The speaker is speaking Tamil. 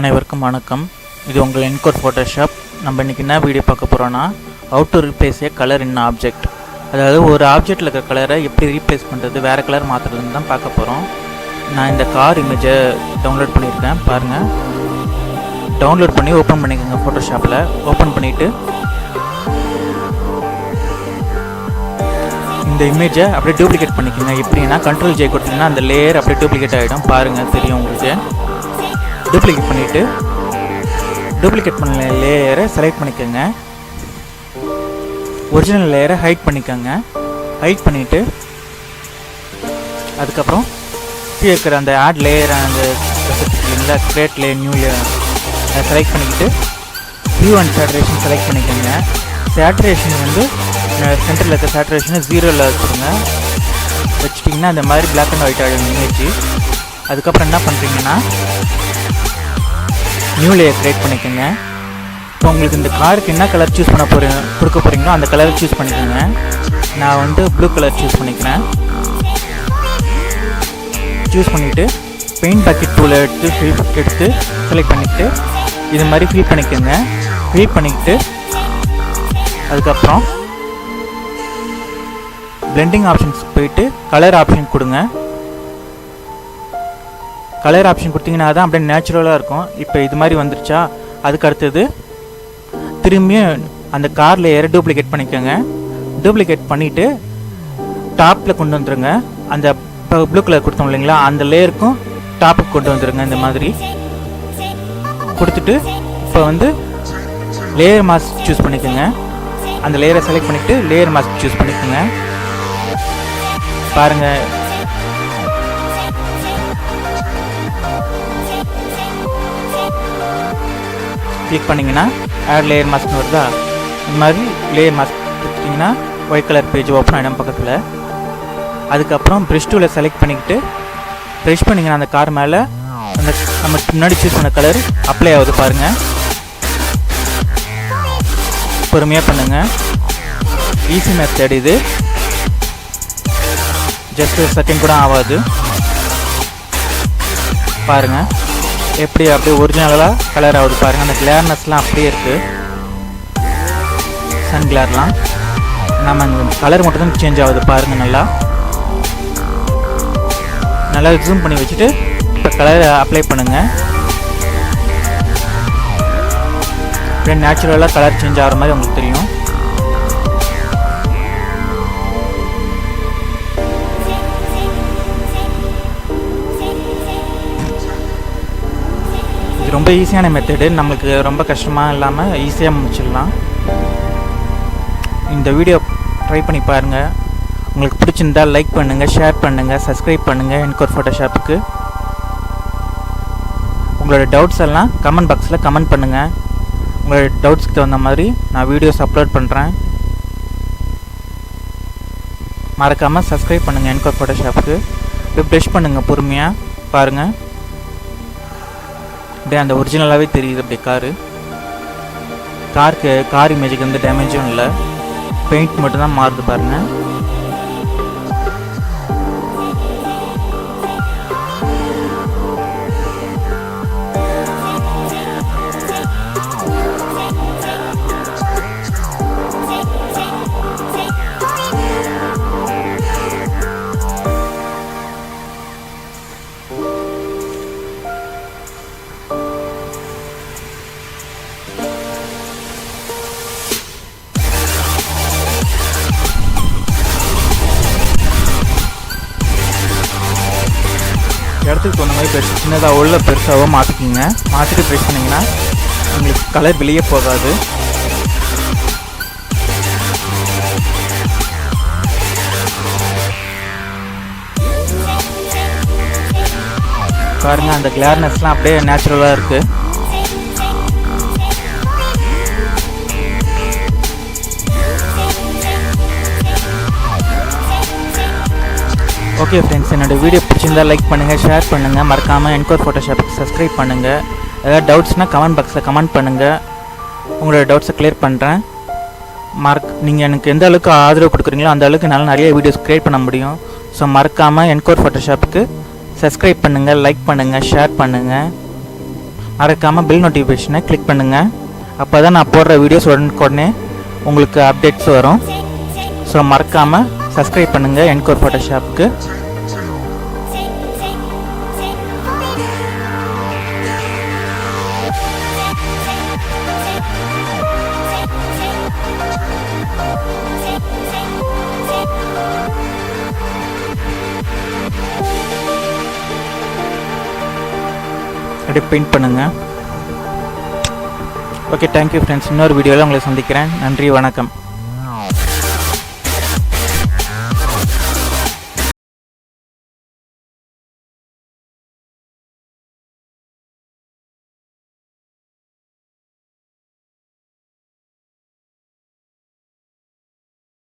அனைவருக்கும் வணக்கம். இது உங்கள் என்கோர் ஃபோட்டோஷாப். நம்ம இன்றைக்கி என்ன வீடியோ பார்க்க போகிறோன்னா, how to replace A colour in object. அதாவது ஒரு ஆப்ஜெக்டில் இருக்கிற கலரை எப்படி ரீப்ளேஸ் பண்ணுறது, வேறு கலர் மாற்றுறதுன்னு தான் பார்க்க போகிறோம். நான் இந்த கார் இமேஜை டவுன்லோட் பண்ணியிருக்கேன், பாருங்கள். டவுன்லோட் பண்ணி ஓப்பன் பண்ணிக்கோங்க ஃபோட்டோஷாப்பில். ஓப்பன் பண்ணிவிட்டு இந்த இமேஜை அப்படியே டூப்ளிகேட் பண்ணிக்கோங்க. எப்படின்னா Ctrl J கொடுத்தீங்கன்னா அந்த லேயர் அப்படியே டூப்ளிகேட் ஆகிடும், பாருங்கள், தெரியும் உங்களுக்கு. டூப்ளிகேட் பண்ணிவிட்டு டூப்ளிகேட் பண்ண லேயரை செலக்ட் பண்ணிக்கோங்க. ஒரிஜினல் லேயரை ஹைட் பண்ணிக்கோங்க. ஹைட் பண்ணிவிட்டு அதுக்கப்புறம் கீழே இருக்கிற அந்த ஆட் லேயர் அந்த இல்லைங்களா, கிரியேட் லேயர் நியூ லேயர் அதை செலக்ட் பண்ணிக்கிட்டு வியூ அண்ட் சேச்சுரேஷன் செலக்ட் பண்ணிக்கோங்க. சேச்சுரேஷன் வந்து சென்டரில் இருக்க சேச்சுரேஷனை 0ல் வச்சுருங்க. வச்சுட்டிங்கன்னா அந்த மாதிரி பிளாக் அண்ட் ஒயிட் ஆகிடும் இமேஜ். அதுக்கப்புறம் என்ன பண்ணுறீங்கன்னா நியூ லேயர் க்ரியேட் பண்ணிக்கோங்க. இப்போ உங்களுக்கு இந்த காருக்கு என்ன கலர் சூஸ் பண்ண கொடுக்க போகிறீங்களோ அந்த கலரை சூஸ் பண்ணிக்கோங்க. நான் வந்து ப்ளூ கலர் சூஸ் பண்ணிக்கிறேன். சூஸ் பண்ணிவிட்டு பெயிண்ட் பக்கெட் டூலை எடுத்து செலக்ட் பண்ணிவிட்டு இது மாதிரி ஃபில் பண்ணிக்கோங்க. ஃபில் பண்ணிக்கிட்டு அதுக்கப்புறம் பிளெண்டிங் ஆப்ஷன்ஸ் போயிட்டு கலர் ஆப்ஷன் கொடுங்க. கலர் ஆப்ஷன் கொடுத்தீங்கன்னா தான் அப்படியே நேச்சுரலாக இருக்கும். இப்போ இது மாதிரி வந்துருச்சா, அதுக்கு அடுத்தது திரும்பியும் அந்த கார் லேயரை டூப்ளிகேட் பண்ணிக்கோங்க. டூப்ளிகேட் பண்ணிவிட்டு டாப்பில் கொண்டு வந்துடுங்க. அந்த இப்போ ப்ளூ கலர் கொடுத்தோம் இல்லைங்களா, அந்த லேயருக்கும் டாப்புக்கு கொண்டு வந்துடுங்க. இந்த மாதிரி கொடுத்துட்டு இப்போ வந்து லேயர் மாஸ்க் சூஸ் பண்ணிக்கோங்க. அந்த லேயரை செலக்ட் பண்ணிவிட்டு லேயர் மாஸ்க் சூஸ் பண்ணிக்கோங்க. பாருங்கள், கிளிக் பண்ணிங்கன்னா ஆட் லேயர் மாஸ்க்னு வருதா. இந்த மாதிரி லேயர் மாஸ்க் கொடுத்தீங்கன்னா ஒயிட் கலர் பேஜ் ஓப்பன் ஆகிடும் பக்கத்தில். அதுக்கப்புறம் ப்ரெஷ் டூவில் செலக்ட் பண்ணிக்கிட்டு ப்ரெஷ் பண்ணிங்கன்னா அந்த கார் மேலே அந்த நம்ம முன்னாடி சூஸ் பண்ண கலர் அப்ளை ஆகுது, பாருங்கள். பொறுமையாக பண்ணுங்கள், ஈஸி மெத்தட் இது. ஜஸ்ட் ஒரு செகண்ட் கூட ஆகாது. பாருங்கள் எப்படி அப்படியே ஒரிஜினலாக கலர் ஆகுது, பாருங்கள். அந்த கிளியர்னஸ்லாம் அப்படியே இருக்குது, சன் கிளர்லாம். நம்ம அந்த கலர் மட்டும் தான் சேஞ்ச் ஆகுது, பாருங்கள். நல்லா ஜூம் பண்ணி வச்சுட்டு இப்போ கலரை அப்ளை பண்ணுங்கள். அப்படியே நேச்சுரலாக கலர் சேஞ்ச் ஆகிற மாதிரி உங்களுக்கு தெரியும். இது ரொம்ப ஈஸியான மெத்தடு, நம்மளுக்கு ரொம்ப கஷ்டமாக இல்லாமல் ஈஸியாக முடிச்சிடலாம். இந்த வீடியோ ட்ரை பண்ணி பாருங்கள். உங்களுக்கு பிடிச்சிருந்தால் லைக் பண்ணுங்கள், ஷேர் பண்ணுங்கள், சப்ஸ்கிரைப் பண்ணுங்கள் என்கோர் ஃபோட்டோஷாப்புக்கு. உங்களோட டவுட்ஸ் எல்லாம் கமெண்ட் பாக்ஸில் கமெண்ட் பண்ணுங்கள். உங்களோட டவுட்ஸ்க்கு தகுந்த மாதிரி நான் வீடியோஸ் அப்லோட் பண்ணுறேன். மறக்காமல் சப்ஸ்கிரைப் பண்ணுங்கள் என்கோர் ஃபோட்டோஷாப்புக்கு. இப்போ ப்ரெஷ் பண்ணுங்கள் பொறுமையாக, பாருங்கள். அப்படியே அந்த ஒரிஜினலாகவே தெரியுது. அப்படியே கார் இமேஜுக்கு எந்த டேமேஜும் இல்லை, பெயிண்ட் மட்டும்தான் மாறுது, பாருங்கள். இடத்துக்கு தகுந்த மாதிரி ப்ரெஷ் சின்னதாக உள்ள பெருசாகவோ மாற்றிக்கிங்க. மாற்றிட்டு ப்ரெஷ் பண்ணிங்கன்னா உங்களுக்கு கலர் வெளியே போகாது. பாருங்கள், அந்த கிளியர்னஸ்லாம் அப்படியே நேச்சுரலாக இருக்குது. ஓகே ஃப்ரெண்ட்ஸ், என்னோடய வீடியோ பிடிச்சிருந்தால் லைக் பண்ணுங்கள், ஷேர் பண்ணுங்கள். மறக்காமல் என்கோர் ஃபோட்டோஷாப்புக்கு சப்ஸ்கிரைப் பண்ணுங்கள். ஏதாவது டவுட்ஸ்னால் கமெண்ட் பாக்ஸில் கமெண்ட் பண்ணுங்கள். உங்களோட டவுட்ஸை கிளியர் பண்ணுறேன். நீங்கள் எனக்கு எந்த அளவுக்கு ஆதரவு கொடுக்குறீங்களோ அந்த அளவுக்கு என்னால் நிறைய வீடியோஸ் க்ரியேட் பண்ண முடியும். ஸோ மறக்காமல் என்கோர் ஃபோட்டோஷாப்புக்கு சப்ஸ்கிரைப் பண்ணுங்கள், லைக் பண்ணுங்கள், ஷேர் பண்ணுங்கள். மறக்காமல் பெல் நோட்டிஃபிகேஷனை கிளிக் பண்ணுங்கள். அப்போ தான் நான் போடுற வீடியோஸ் உடனே உங்களுக்கு அப்டேட்ஸ் வரும். ஸோ மறக்காமல் சப்ஸ்கிரைப் பண்ணுங்கள் என்கோர் ஃபோட்டோஷாப்புக்கு. அப்படியே பெயிண்ட் பண்ணுங்கள். Okay, thank you friends. இன்னொரு வீடியோவில் உங்களை சந்திக்கிறேன். நன்றி, வணக்கம்.